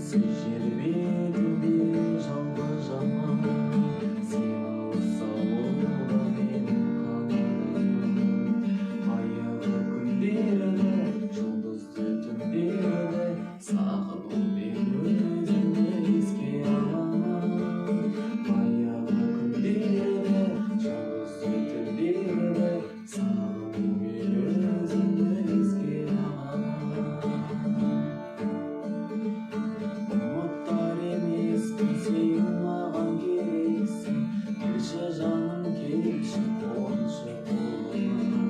Jер бетінде жалғыз жаман, сен алыса болда менің қанатым. Аяғы күндерде, жұлдызды түндерде, сағыну мен өзіңді еске аламын. Аяғы күндерде, жұлдызды түндерде, сағыну мен өзіңді еске аламын. Ұмыттар емеспін, сен маған керексің. Келші жаным, келші, қоншы қолыма.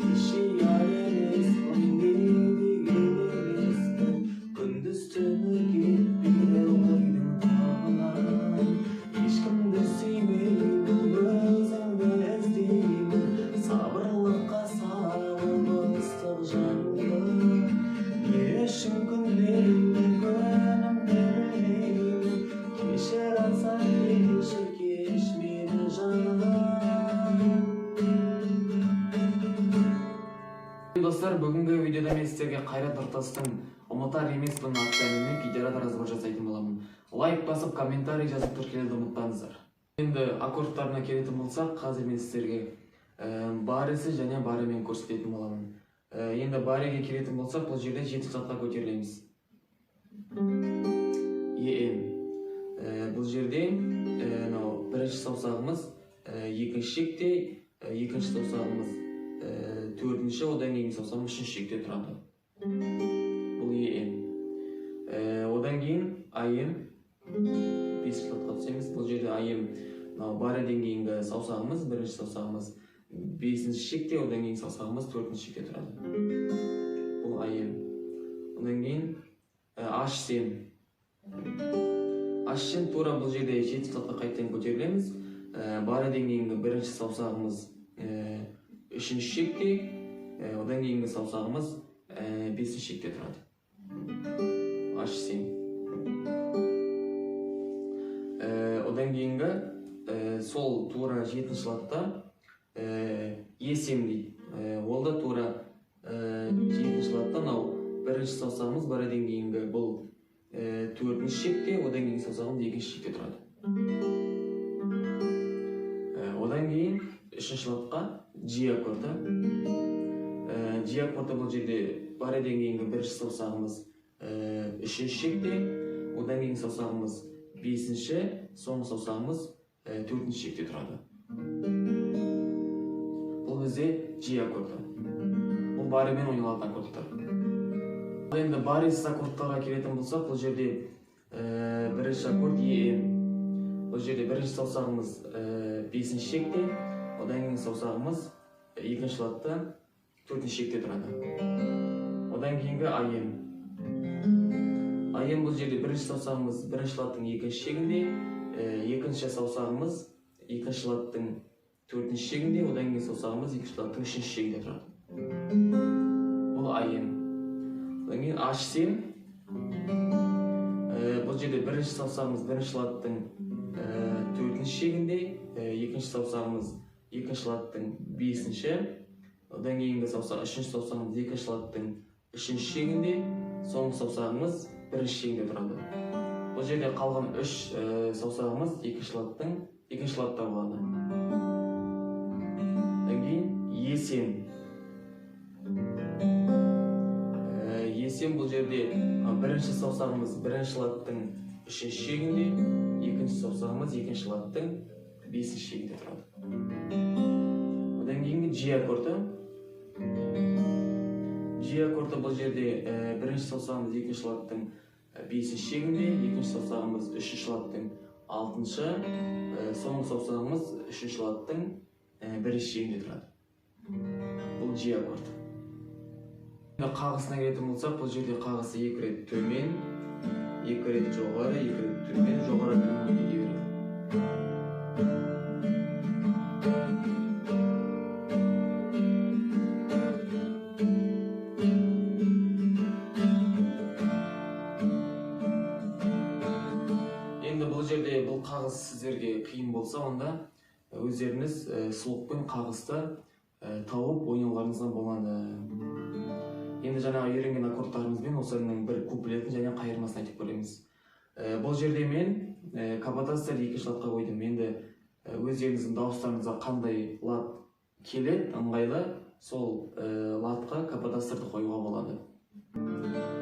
Кеше яр емеспін, береде келемеспін. Күндіз түні кетпейді ойдың қамынан. Ешкімді сүймеймін, өзіңді іздеймін. Сабырлыққа салып ыстық жанымды. Не үшін күндеймін, күнімді білмеймін. Кешір ансаң кешір, кеш мені жаным. Достар, бүгінгі видеода мен сіздерге Қайрат Нұртастың «Ұмытар емеспін» атты әнімен гитарада разбор жасайтын боламын. Лайк басып, комментарий жазып тіркелуді ұмытпаңыздар. Енді аккордтарына келетін болсақ, қазір мен сіздерге баресі және барымен көрсететін боламын. Енді бареге келетін болсақ, бұл жерде 7 сатқа көтерілеміз. EM. Бұл жерде бірінші саусағымыз екінші шекте, екінші саусағымыз төртінші, одан кейін саусағымыз үшінші шекте тұрады. Бұл EM. Одан кейін AM. 5 сатқа түсеміз. Бұл жерде AM бареден кейінгі саусағымыз, бірінші саусағымыз 5-ші шекте, одан кейін саусағымыз 4-ші шекте тұрады. Бұл AM. Одан кейін HCM. HCM тура бұл жерде 7 сатқа қайтадан көтерілеміз. Бареден кейінгі бірінші саусағымыз 3-ші шекте, одан кейінгі саусағымыз 5-ші шекте тұрады. HCM. Одан кейінгі сол тура 7-ші латта ESM дейді. Ол да тура 7-ші латта бірінші саусағымыз бареден кейінгі бұл 4-ші шекте, одан кейін саусағымыз 2-ші шекте тұрады. Одан кейін 3-ші латқа G аккорды. G аккорды бұл жерде бареден кейінгі бірінші саусағымыз 3-ші шекте, одан кейін саусағымыз 5-ші, соңғы саусағымыз 4-ші шекте тұрады. Бұл бізде G аккорды. Бұл баремен ойналатын аккордтар. Енді баресіз аккордтарға келетін болсақ, бұл жерде бірінші аккорд EM. Бұл жерде бірінші саусағымыз 5-ші шекте, одан кейін саусағымыз 2-ші латта 4-ші шекте тұрады. Одан кейінгі AM. AM бұл жерде бірінші саусағымыз 1-ші латтың 2-ші шегінде, екінші саусағымыз 2-ші латтың 4-ші шегінде, одан кейін саусағымыз 2-ші латтың 3-ші шегінде тұрады. Бұл AM. Одан кейін HCM. Бұл жерде бірінші саусағымыз 1-ші латтың 4-ші шегінде, екінші саусағымыз 2-ші латтың 5-ші, одан кейінгі саусақ 3-ші саусағымыз 2-ші латтың 3-ші шегінде, соңғы саусағымыз 1-ші шегінде тұрады. Бұл жерде қалған 3 саусағымыз 2-ші латтың 2-ші латта болады. Одан кейін ESM. ESM бұл жерде бірінші саусағымыз 1-ші латтың 3-ші шегінде, екінші саусағымыз 2-ші латтың 5-ші шегінде тұрады. Одан кейінгі G аккорды. G аккорды бұл жерде бірінші саусағымыз 2-ші латтың 5-ші шегінде, екінші саусағымыз 3-ші латтың 6-шы, соңғы саусағымыз 3-ші латтың 1-ші шегінде тұрады. Бұл G аккорды. Қағысына келетін болсақ, бұл жерде қағысы 2 рет төмен, 2 рет жоғары, 2 рет төмен, жоғары төмен кете береді. Енді бұл жерде бұл қағыс сіздерге қиын болса, онда өздеріңіз слогпен қағысты тауып ойнауларыңызға болады. Енді жаңағы үйренген аккордтарымызбен осының бір куплетін және қайырмасын айтып көреміз. Бұл жерде мен капотасты екінші латқа қойдым. Енді өздеріңіздің дауыстарыңызға қандай лат келеді, ыңғайлы, сол латқа капотасты қоюға болады.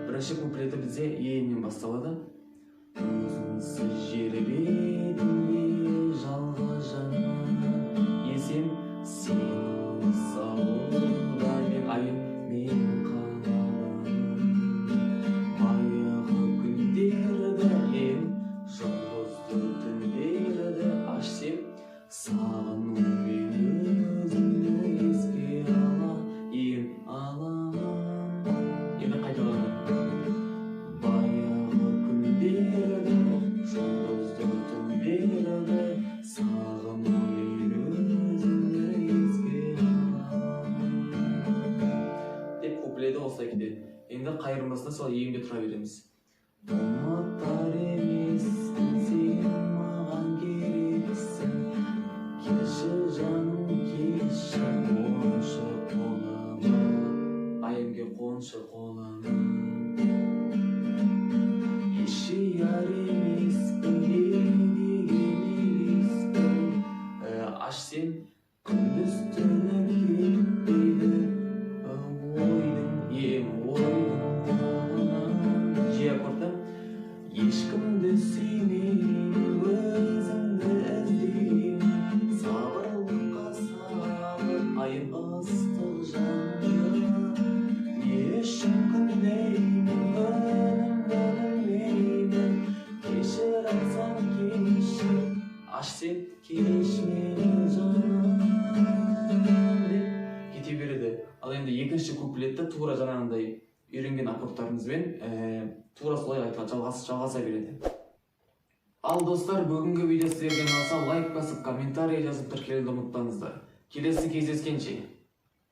Бірінші куплеті бізде емен басталады. Өзіңсіз жер бетінде жалғыз жаным, есем сен сауда мен айым мен қанатым. Баяғы күндерді ем, жұлдызды түндерді ашсем, сағыну мен өзімді еске аламын. Енді қайталады. Баяғы күндерді, жұлдызды түндерді, сағыну мен өзімді еске аламын. Деп куплеті осылай кетеді. Енді қайырмасына сол емде тұра береміз. Ұмытар емеспін, сен маған керексің. Келші жаным, келші, қоншы қолыма. Айымге қоншы қолыма. Ешияр емеспін, деген емеспін. Аш сен күндіз түні кетпейді. Ешкімді сүймеймін, өзіңді іздеймін. Сабырлыққа салып, айым ыстық жанды. Не үшін күндеймін, үнімді білмеймін. Кешір айтсам кешір, аш сен кеш мені жаным деп кете береді. Ал енді екінші куплетті тура жаңағындай үйренген аккордтарымызбен тура солай жалғаса береді. Ал достар, бүгінгі видео сіздерге ұнаса лайк басып, комментарий жазып тіркелуді ұмытпаңыздар. Келесі кездескенше.